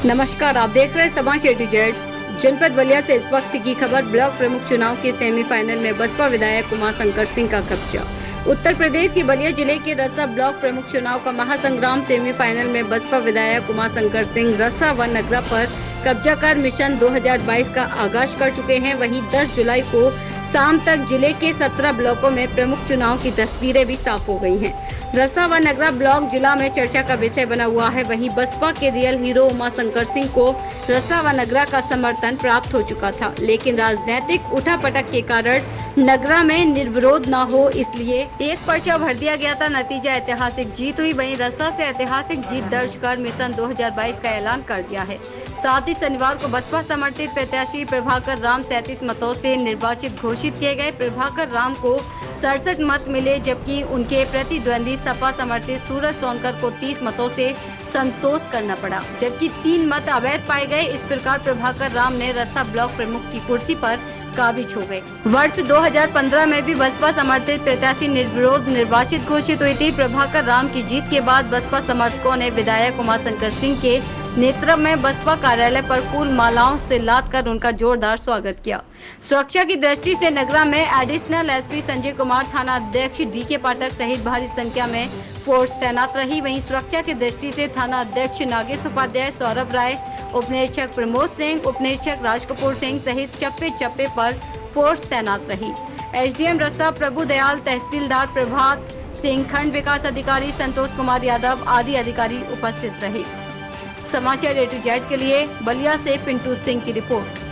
नमस्कार, आप देख रहे हैं समाज A to Z। जनपद बलिया से इस वक्त की खबर। ब्लॉक प्रमुख चुनाव के सेमीफाइनल में बसपा विधायक उमाशंकर सिंह का कब्जा। उत्तर प्रदेश की बलिया जिले के रस्सा ब्लॉक प्रमुख चुनाव का महासंग्राम सेमीफाइनल में बसपा विधायक उमाशंकर सिंह रस्सा व नगरा पर कब्जा कर मिशन 2022 का आगाज कर चुके हैं। वहीं 10 जुलाई को शाम तक जिले के 17 ब्लॉकों में प्रमुख चुनाव की तस्वीरें भी साफ हो गई हैं। रस्सा व नगरा ब्लॉक जिला में चर्चा का विषय बना हुआ है। वहीं बसपा के रियल हीरो उमाशंकर सिंह को रस्सा व नगरा का समर्थन प्राप्त हो चुका था, लेकिन राजनीतिक उठापटक के कारण नगरा में निर्विरोध न हो, इसलिए एक पर्चा भर दिया गया था। नतीजा ऐतिहासिक जीत हुई। वहीं रस्सा से ऐतिहासिक जीत दर्ज कर मिशन 2022 का ऐलान कर दिया है। साथ ही शनिवार को बसपा समर्थित प्रत्याशी प्रभाकर राम 37 मतों से निर्वाचित घोषित किए गए। प्रभाकर राम को 67 मत मिले, जबकि उनके प्रतिद्वंदी सपा समर्थित सूरज सोनकर को 30 मतों से संतोष करना पड़ा, जबकि 3 मत अवैध पाए गए। इस प्रकार प्रभाकर राम ने रस्सा ब्लॉक प्रमुख की कुर्सी पर काबिज हो गए। वर्ष 2015 में भी बसपा समर्थित प्रत्याशी निर्विरोध निर्वाचित घोषित हुई थी। प्रभाकर राम की जीत के बाद बसपा समर्थकों ने विधायक उमाशंकर सिंह के नेतृत्व में बसपा कार्यालय पर फूल मालाओं से लाद कर उनका जोरदार स्वागत किया। सुरक्षा की दृष्टि से नगरा में एडिशनल एसपी संजय कुमार, थाना अध्यक्ष DK पाठक सहित भारी संख्या में फोर्स तैनात रही। वहीं सुरक्षा की दृष्टि से थाना अध्यक्ष नागेश उपाध्याय, सौरभ राय, उपनिरीक्षक प्रमोद सिंह, उपनिरीक्षक राजकपूर सिंह सहित चप्पे चप्पे पर फोर्स तैनात रही। SDM रस्सा प्रभु दयाल, तहसीलदार प्रभात सिंह, खंड विकास अधिकारी संतोष कुमार यादव आदि अधिकारी उपस्थित रहे। समाचार A to Z के लिए बलिया से पिंटू सिंह की रिपोर्ट।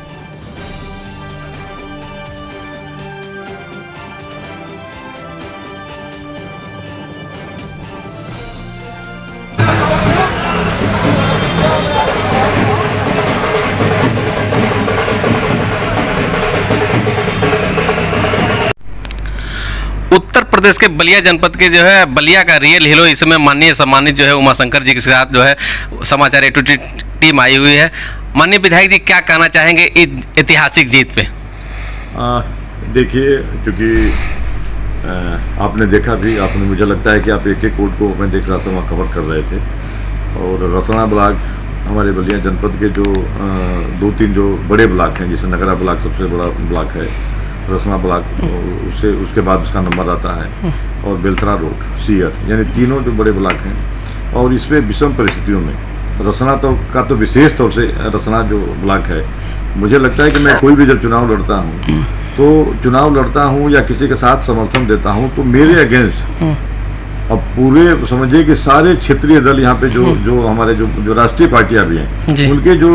उत्तर प्रदेश के बलिया जनपद के जो है बलिया का रियल हीरो इस समय माननीय सम्मानित जो है उमाशंकर जी के साथ जो है समाचार A to Z टीम आई हुई है। माननीय विधायक जी, क्या कहना चाहेंगे इस ऐतिहासिक जीत पे? देखिए, क्योंकि आपने देखा भी, आपने, मुझे लगता है कि आप एक एक कोर्ट को मैं देख रहा था, वहाँ कवर कर रहे थे। और रसना ब्लॉक हमारे बलिया जनपद के जो 2-3 जो बड़े ब्लॉक हैं, जैसे नगरा ब्लॉक सबसे बड़ा ब्लॉक है, रसना ब्लॉक उसके बाद उसका नंबर आता है, और बेलसरा रोड, सीयर, यानी तीनों जो बड़े ब्लॉक हैं। और इसमें विषम परिस्थितियों में रसना तो विशेष तौर से रसना जो ब्लॉक है, मुझे लगता है कि मैं कोई भी जब चुनाव लड़ता हूँ या किसी के साथ समर्थन देता हूँ तो मेरे अगेंस्ट अब पूरे समझिए कि सारे क्षेत्रीय दल यहाँ पे जो हमारे जो राष्ट्रीय पार्टियां भी हैं, उनके जो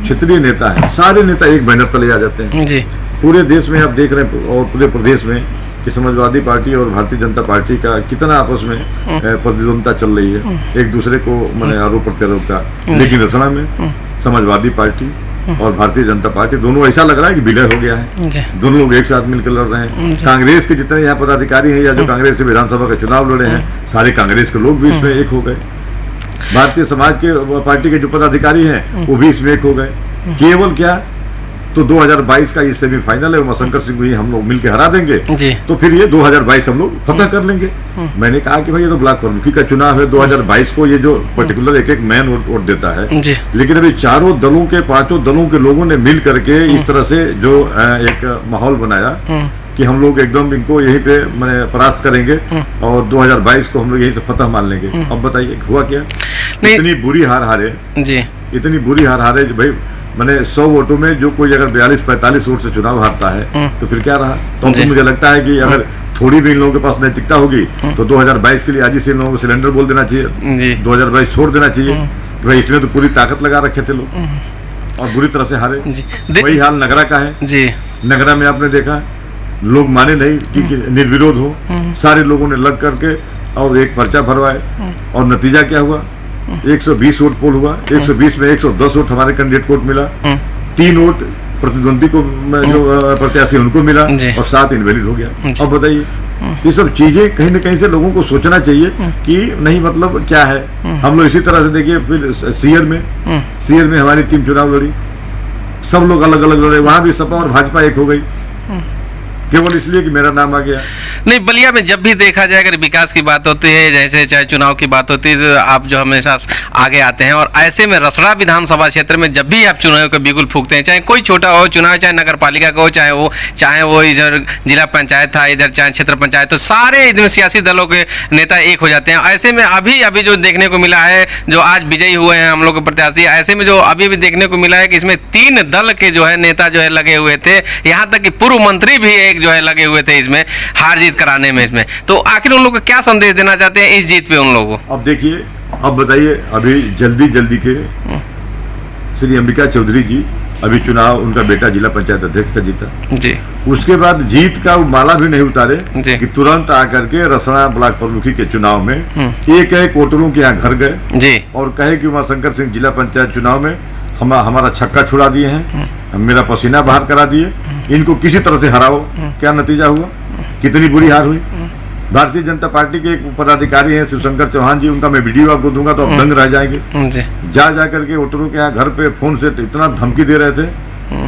क्षेत्रीय नेता हैं, सारे नेता एक बैनर तले आ जाते हैं जी। पूरे देश में आप देख रहे हैं और पूरे प्रदेश में कि समाजवादी पार्टी और भारतीय जनता पार्टी का कितना आपस में प्रतिद्वंदता चल रही है, एक दूसरे को मैंने आरोप प्रत्यारोप का। लेकिन रसना में समाजवादी पार्टी और भारतीय जनता पार्टी दोनों ऐसा लग रहा है कि विलय हो गया है। दोनों लोग एक साथ मिलकर लड़ रहे हैं। कांग्रेस के जितने यहाँ पदाधिकारी हैं या जो कांग्रेस से विधानसभा का चुनाव लड़े हैं, सारे कांग्रेस के लोग भी इसमें एक हो गए। भारतीय समाज के पार्टी के जो पदाधिकारी हैं वो भी इसमें एक हो गए। केवल क्या, तो 2022 का ये सेमीफाइनल है, उमाशंकर सिंह को हम लोग मिलकर हरा देंगे तो फिर ये 2022 हम लोग फतह कर लेंगे। मैंने कहा कि भाई ये तो ब्लॉक प्रमुखी का चुनाव है, 2022 को ये जो पर्टिकुलर एक मैन वोट देता है। लेकिन अभी चारों दलों के, 5 दलों के लोगों ने मिल करके इस तरह से जो एक माहौल बनाया कि हम लोग एकदम इनको यहीं पे मैंने परास्त करेंगे और 2022 को हम लोग यहीं से फतह मान लेंगे। अब बताइए हुआ क्या? इतनी बुरी हार हारे इतनी बुरी हार हारे भाई, मैंने 100 वोटों में जो कोई अगर 42-45 वोट से चुनाव हारता है तो फिर क्या रहा? तो मुझे लगता है कि अगर थोड़ी भी इन लोगों के पास नैतिकता होगी तो 2022 के लिए आज ही से इन लोगों को सिलेंडर बोल देना चाहिए, 2022 छोड़ देना चाहिए। भाई इसमें तो पूरी ताकत लगा रखे थे लोग और बुरी तरह से हारे। वही हाल नगरा का है। नगरा में आपने देखा, लोग माने नहीं कि निर्विरोध हो, सारे लोगों ने लग करके और एक पर्चा भरवाए, और नतीजा क्या हुआ? 120 वोट पोल हुआ। 120 में 110 वोट हमारे कैंडिडेट को मिला, 3 वोट प्रतिद्वंदी को जो प्रत्याशी उनको मिला, और 7 इनवैलिड हो गया। अब बताइए, ये सब चीजें कहीं न कहीं से लोगों को सोचना चाहिए कि नहीं, मतलब क्या है। हम लोग इसी तरह से देखिए, फिर सीयर में हमारी टीम चुनाव लड़ी, सब लोग अलग अलग लड़े, वहां भी सपा और भाजपा एक हो गई। केवल इसलिए कि मेरा नाम आ गया। नहीं, बलिया में जब भी देखा जाए अगर विकास की बात होती है, जैसे चाहे चुनाव की बात होती है, तो आप जो हमेशा आगे आते हैं। और ऐसे में रसड़ा विधानसभा क्षेत्र में जब भी आप चुनाव का बिगुल फूकते हैं, चाहे कोई छोटा हो चुनाव, चाहे नगर पालिका का हो, चाहे वो इधर जिला पंचायत था, इधर चाहे क्षेत्र पंचायत, तो सारे इधर सियासी दलों के नेता एक हो जाते हैं। ऐसे में अभी जो देखने को मिला है, जो आज विजयी हुए हैं हम लोग के प्रत्याशी, ऐसे में जो अभी भी देखने को मिला है कि इसमें 3 दल के जो है नेता जो है लगे हुए थे, यहाँ तक कि पूर्व मंत्री भी एक जो है लगे हुए थे इसमें हार जीत कराने में। इसमें तो आखिर उन लोग को क्या संदेश देना चाहते हैं इस जीत पे उन लोगों को? अब देखिए, अब बताइए, अभी जल्दी के श्री अंबिका चौधरी जी अभी चुनाव, उनका बेटा जिला पंचायत अध्यक्ष का जीता जी। उसके बाद जीत का माला भी नहीं उतारे जी। कि तुरंत आकर के रसना ब्लॉक प्रमुखी के चुनाव में एक वोटरों के यहाँ घर गए जी और कहे कि उमाशंकर सिंह जिला पंचायत चुनाव में हमारा छक्का छुड़ा दिए हैं, मेरा पसीना बाहर करा दिए, इनको किसी तरह से हराओ। क्या नतीजा हुआ, कितनी बुरी हार हुई। भारतीय जनता पार्टी के एक पदाधिकारी हैं शिवशंकर चौहान जी, उनका मैं वीडियो आपको दूंगा तो आप दंग रह जाएंगे। जा करके वोटरों के यहाँ घर पे फोन से इतना धमकी दे रहे थे।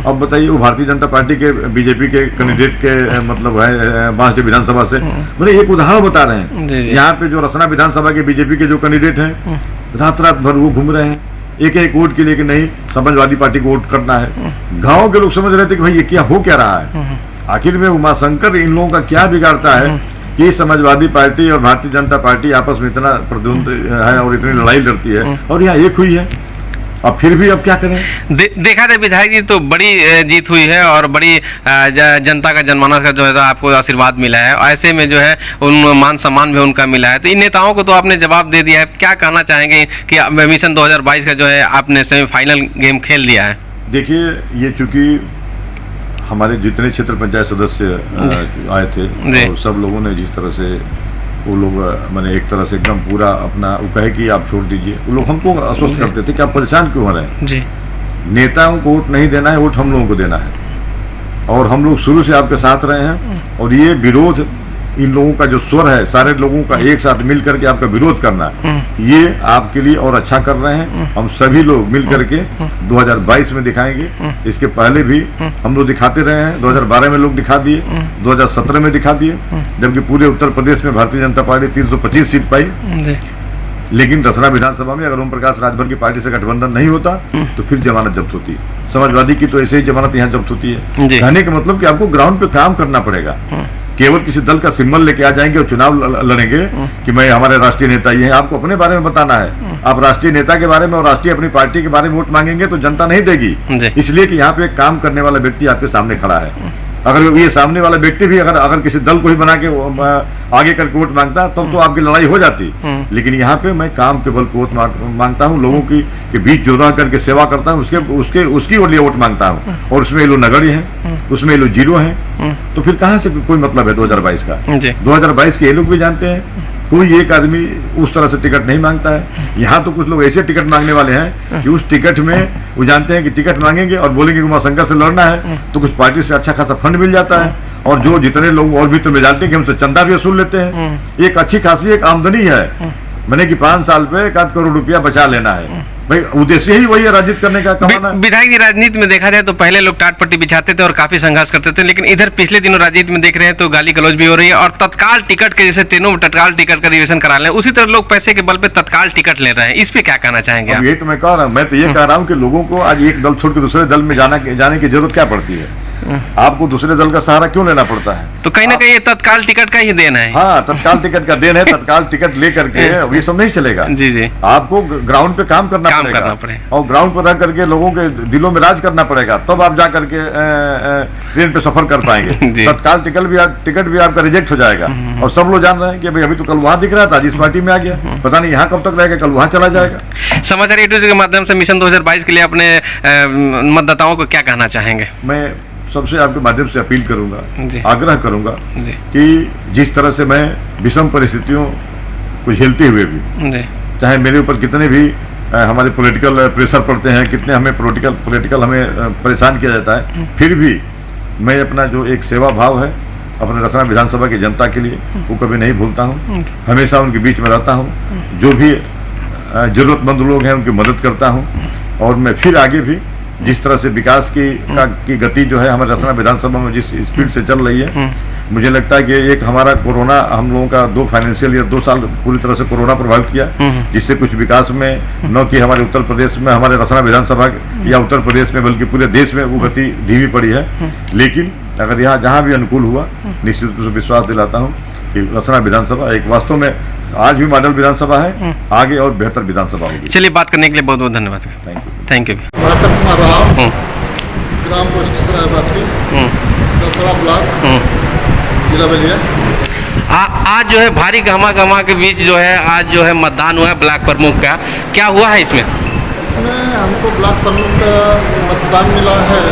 अब बताइए, वो भारतीय जनता पार्टी के बीजेपी के कैंडिडेट के मतलब है बांसडे विधानसभा से, मैंने एक उदाहरण बता रहे हैं। यहाँ पे जो रसना विधानसभा के बीजेपी के जो कैंडिडेट हैं, रात भर वो घूम रहे हैं एक वोट के लिए कि नहीं समाजवादी पार्टी को वोट करना है। गाँव के लोग समझ रहे थे कि भाई ये क्या हो क्या रहा है। आखिर में उमाशंकर इन लोगों का क्या बिगाड़ता है कि समाजवादी पार्टी और भारतीय जनता पार्टी आपस में इतना प्रतिद्वंद है और इतनी लड़ाई लड़ती है और यहाँ एक हुई है। अब फिर भी अब क्या करें। देखा जाए विधायक जी, तो बड़ी जीत हुई है और बड़ी जनता का जनमानस का जो है आपको आशीर्वाद मिला है। ऐसे में जो है उन मान सम्मान भी उनका मिला है। तो इन नेताओं को तो आपने जवाब दे दिया है। क्या कहना चाहेंगे कि मिशन 2022 का जो है आपने सेमीफाइनल गेम खेल दिया है? देखिए, ये चूंकि हमारे जितने क्षेत्र पंचायत सदस्य आए थे और सब लोगों ने जिस तरह से वो लोग मैंने एक तरह से एकदम पूरा अपना वो कहे कि आप छोड़ दीजिए, वो लोग हमको आश्वस्त करते थे कि आप परेशान क्यों हो रहे हैं जी। नेताओं को वोट नहीं देना है, वोट हम लोगों को देना है और हम लोग शुरू से आपके साथ रहे हैं। और ये विरोध, इन लोगों का जो स्वर है, सारे लोगों का एक साथ मिल करके आपका विरोध करना, ये आपके लिए और अच्छा कर रहे हैं। हम सभी लोग मिल करके 2022 में दिखाएंगे। इसके पहले भी हम लोग दिखाते रहे हैं। 2012 में लोग दिखा दिए, 2017 में दिखा दिए, जबकि पूरे उत्तर प्रदेश में भारतीय जनता पार्टी 325 सीट पाई। लेकिन रसना विधानसभा में अगर ओम प्रकाश राजभर की पार्टी से गठबंधन नहीं होता तो फिर जमानत जब्त होती। समाजवादी की तो ऐसे ही जमानत यहाँ जब्त होती है। कहने का मतलब कि आपको ग्राउंड पे काम करना पड़ेगा। केवल किसी दल का सिंबल लेके आ जाएंगे और चुनाव लड़ेंगे कि मैं हमारे राष्ट्रीय नेता ये हैं, आपको अपने बारे में बताना है। आप राष्ट्रीय नेता के बारे में और राष्ट्रीय अपनी पार्टी के बारे में वोट मांगेंगे तो जनता नहीं देगी, इसलिए कि यहाँ पे एक काम करने वाला व्यक्ति आपके सामने खड़ा है। अगर ये सामने वाला व्यक्ति भी अगर किसी दल को ही बना के आगे करके वोट मांगता तब तो आपकी लड़ाई हो जाती। लेकिन यहाँ पे मैं काम के बल वोट मांगता हूँ, लोगों की के बीच जो रह करके सेवा करता हूँ, उसकी लिए वोट मांगता हूँ। और उसमें ये लोग नगड़ी है, उसमें ये लोग जीरो है, तो फिर कहाँ से कोई मतलब है 2022 का। 2022 के ये लोग भी जानते हैं। कोई एक आदमी उस तरह से टिकट नहीं मांगता है। यहाँ तो कुछ लोग ऐसे टिकट मांगने वाले हैं कि उस टिकट में वो जानते हैं कि टिकट मांगेंगे और बोलेंगे कि उमाशंकर से लड़ना है तो कुछ पार्टी से अच्छा खासा फंड मिल जाता है और जो जितने लोग और भी तो मेजॉरिटी के हमसे चंदा भी वसूल लेते हैं। एक अच्छी खासी एक आमदनी है, मैंने कि 5 साल पे 1 करोड़ रुपया बचा लेना है। भाई उद्देश्य ही वही है, राजनीति करने का, कमाना। विधायक जी, राजनीति में देखा जाए तो पहले लोग टाट पट्टी बिछाते थे और काफी संघर्ष करते थे, लेकिन इधर पिछले दिनों राजनीति में देख रहे हैं तो गाली गलौज भी हो रही है और तत्काल टिकट के, जैसे ट्रेनों में तत्काल टिकट का रिजर्वेशन करा लें, उसी तरह लोग पैसे के बल पे तत्काल टिकट ले रहे हैं। इस पे क्या कहना चाहेंगे आप? ये तो मैं कह रहा हूँ, मैं तो ये कह रहा हूँ कि लोगों को आज एक दल छोड़ के दूसरे दल में जाने की जरूरत क्या पड़ती है? आपको दूसरे दल का सहारा क्यों लेना पड़ता है? तो कहीं ना कहीं ये तत्काल टिकट का ही देन है। हाँ, तत्काल टिकट का देन है। तत्काल टिकट लेकर के ये सब नहीं चलेगा। जी जी, आपको ग्राउंड पे काम करना पड़ेगा और ग्राउंड पर रह करके लोगों के दिलों में राज करना पड़ेगा, तब आप जा करके ट्रेन पे सफर कर पाएंगे। तत्काल टिकट भी आपका रिजेक्ट हो जाएगा और सब लोग जान रहे हैं कि भाई अभी तो कल वहाँ दिख रहा था, जिस पार्टी में आ गया, पता नहीं यहाँ कब तक रहेगा, कल वहाँ चला जाएगा। समाचार एटूजी के माध्यम से मिशन 2022 के लिए अपने मतदाताओं को क्या कहना चाहेंगे? मैं सबसे आपके माध्यम से अपील करूंगा, आग्रह करूंगा कि जिस तरह से मैं विषम परिस्थितियों को झेलते हुए भी, चाहे मेरे ऊपर कितने भी हमारे पॉलिटिकल प्रेशर पड़ते हैं, कितने हमें पॉलिटिकल हमें परेशान किया जाता है, फिर भी मैं अपना जो एक सेवा भाव है अपने रसना विधानसभा की जनता के लिए वो कभी नहीं भूलता हूँ। हमेशा उनके बीच में रहता हूँ, जो भी जरूरतमंद लोग हैं उनकी मदद करता हूँ और मैं फिर आगे भी जिस तरह से विकास की गति जो है हमारे रसना विधानसभा में जिस स्पीड से चल रही है, मुझे लगता है कि एक हमारा कोरोना हम लोगों का 2 फाइनेंशियल ईयर 2 साल पूरी तरह से कोरोना प्रभावित किया, जिससे कुछ विकास में न कि हमारे उत्तर प्रदेश में, हमारे रसना विधानसभा या उत्तर प्रदेश में, बल्कि पूरे देश में वो गति धीमी पड़ी है। लेकिन अगर यहाँ जहाँ भी अनुकूल हुआ, निश्चित रूप से विश्वास दिलाता हूँ कि रसना विधानसभा एक वास्तव में आज भी मॉडल विधानसभा है, आगे और बेहतर विधानसभा होगी। चलिए, बात करने के लिए बहुत बहुत धन्यवाद। Thank you. महतर कुमार राव, ग्राम पोस्ट सरायबाटी, रसड़ा ब्लॉक, जिला बलिया। आज जो है भारी गहमा के बीच जो है आज जो है मतदान हुआ है ब्लॉक प्रमुख का, क्या हुआ है इसमें? इसमें हमको ब्लॉक प्रमुख का मतदान मिला है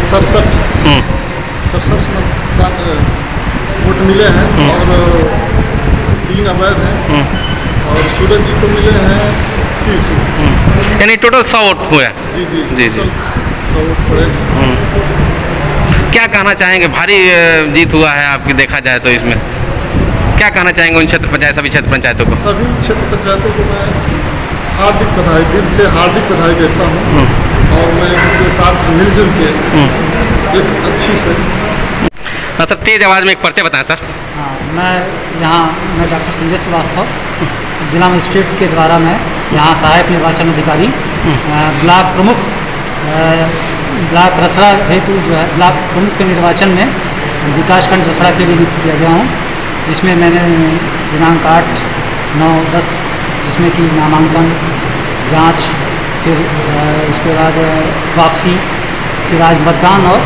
67 मतदान वोट मिले हैं और 3 अवैध हैं और सूरज जी को मिले हैं 30 वोट, यानी टोटल 100 वोट हुआ। जी 100 वोट पड़े। क्या कहना चाहेंगे, भारी जीत हुआ है आपकी देखा जाए तो इसमें क्या कहना चाहेंगे उन क्षेत्र पंचायत, सभी क्षेत्र पंचायतों को? सभी क्षेत्र पंचायतों को मैं हार्दिक बधाई, दिल से हार्दिक बधाई देता हूँ और मैं उनके साथ मिलजुल के एक अच्छी से। हाँ सर, तेज आवाज़ में एक परिचय बताएं सर। हाँ, मैं डॉक्टर संजय श्रीवास्तव, जिला मजिस्ट्रेट के द्वारा मैं यहाँ सहायक निर्वाचन अधिकारी ब्लॉक प्रमुख ब्लॉक रसड़ा हेतु जो है ब्लॉक प्रमुख के निर्वाचन में विकासखंड रसड़ा के लिए नियुक्त किया गया हूँ, जिसमें मैंने दिनांक 8, 9, 10 जिसमें कि नामांकन, जांच, फिर उसके बाद वापसी, फिर आज मतदान और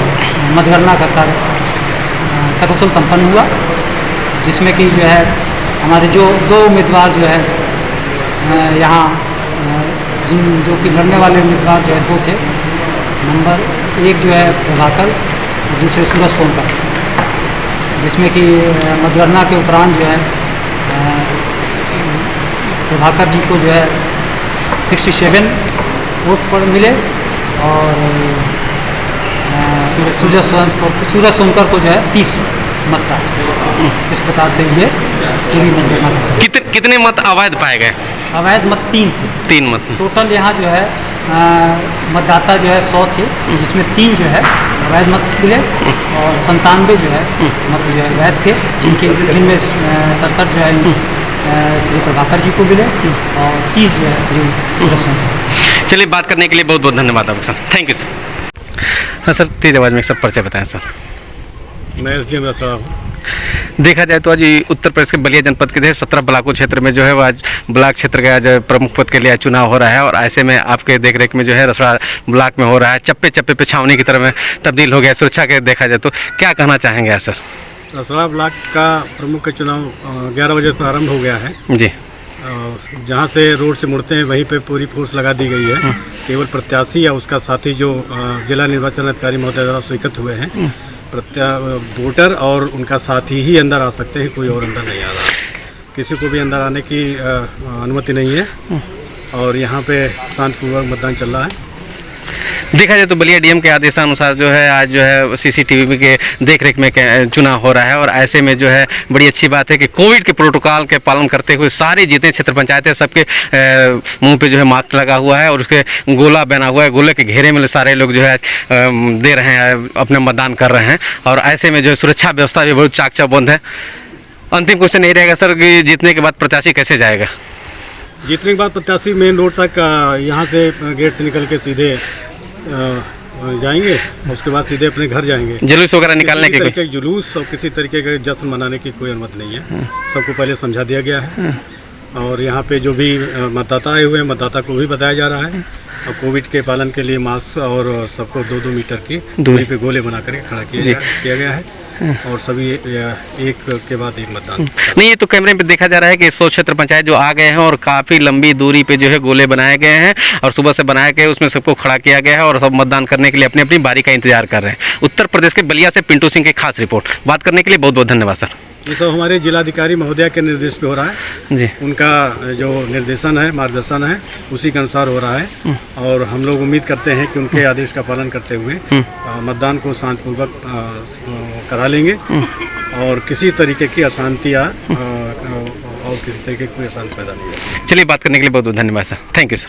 मतगणना का कार्य सकुशल संपन्न हुआ, जिसमें कि जो है हमारे जो 2 उम्मीदवार जो है यहाँ जो कि लड़ने वाले उम्मीदवार जो है 2 थे। नंबर 1 जो है प्रभाकर और दूसरे सूरज सोनकर, जिसमें कि मतगणना के उपरांत जो है प्रभाकर जी को जो है 67 वोट पर मिले और सूरज सोनकर को जो है 30 मत का। इस प्रकार से ये पूरी मतगणना। कितने मत अवैध पाए गए? अवैध मत 3 थे। 3 मत टोटल यहाँ जो है मतदाता जो है 100 थे, जिसमें 3 जो है अवैध मत मिले और 97 जो है मत जो है वैध थे, जिनमें 67 जो है श्री प्रभाकर जी को मिले और 30 जो है श्री सूरज सोनकर। चलिए, बात करने के लिए बहुत बहुत धन्यवाद आपको सर। Thank you sir. हाँ सर, तेज आवाज़ में सब परिचय बताएं सर। मैं SDM रसड़ा हूँ। देखा जाए तो आज उत्तर प्रदेश के बलिया जनपद के 17 ब्लॉकों क्षेत्र में जो है वो आज ब्लॉक क्षेत्र का आज प्रमुख पद के लिए चुनाव हो रहा है और ऐसे में आपके देखरेख में जो है रसड़ा ब्लॉक में हो रहा है, चप्पे चप्पे पे छावनी की तरह में तब्दील हो गया सुरक्षा के। देखा जाए तो क्या कहना चाहेंगे सर? रसड़ा ब्लॉक का प्रमुख का चुनाव 11 बजे प्रारंभ हो गया है जी। जहाँ से रोड से मुड़ते हैं वहीं पे पूरी फोर्स लगा दी गई है। केवल प्रत्याशी या उसका साथी जो जिला निर्वाचन अधिकारी महोदय द्वारा स्वीकृत हुए हैं, वोटर और उनका साथी ही अंदर आ सकते हैं, कोई और अंदर नहीं आ रहा। किसी को भी अंदर आने की अनुमति नहीं है और यहाँ पे शांतिपूर्वक मतदान चल रहा है। देखा जाए तो बलिया डीएम के आदेशानुसार जो है आज जो है CCTV के देखरेख में चुनाव हो रहा है और ऐसे में जो है बड़ी अच्छी बात है कि कोविड के प्रोटोकॉल के पालन करते हुए सारे जितने क्षेत्र पंचायतें सबके मुंह पे जो है मास्क लगा हुआ है और उसके गोला बना हुआ है, गोले के घेरे में सारे लोग जो है दे रहे हैं, अपने मतदान कर रहे हैं और ऐसे में जो है सुरक्षा व्यवस्था भी बहुत चाक चौबंद है। अंतिम क्वेश्चन यही रहेगा सर कि जीतने के बाद प्रत्याशी कैसे जाएगा? जीतने के बाद प्रत्याशी मेन रोड तक यहाँ से गेट से निकल के सीधे जाएंगे, उसके बाद सीधे अपने घर जाएंगे। जुलूस वगैरह निकालने के जुलूस और किसी तरीके का जश्न मनाने की कोई अनुमति नहीं है। सबको पहले समझा दिया गया है और यहाँ पे जो भी मतदाता आए हुए हैं मतदाता को भी बताया जा रहा है और कोविड के पालन के लिए मास्क और सबको 2-2 मीटर की दूरी पे गोले बना करके खड़ा किया गया है और सभी एक के बाद एक मतदान। नहीं, ये तो कैमरे पे देखा जा रहा है कि 100 क्षेत्र पंचायत जो आ गए हैं और काफ़ी लंबी दूरी पे जो है गोले बनाए गए हैं और सुबह से बनाए गए उसमें सबको खड़ा किया गया है और सब मतदान करने के लिए अपनी अपनी बारी का इंतजार कर रहे हैं। उत्तर प्रदेश के बलिया से पिंटू सिंह की खास रिपोर्ट। बात करने के लिए बहुत बहुत धन्यवाद सर। ये सब हमारे जिलाधिकारी महोदय के निर्देश पे हो रहा है जी। उनका जो निर्देशन है, मार्गदर्शन है, उसी के अनुसार हो रहा है और हम लोग उम्मीद करते हैं कि उनके आदेश का पालन करते हुए मतदान को शांतिपूर्वक करा लेंगे और किसी तरीके की अशांति या और किसी तरीके की कोई अशांति पैदा नहीं होगी। चलिए, बात करने के लिए बहुत बहुत धन्यवाद सर। Thank you sir.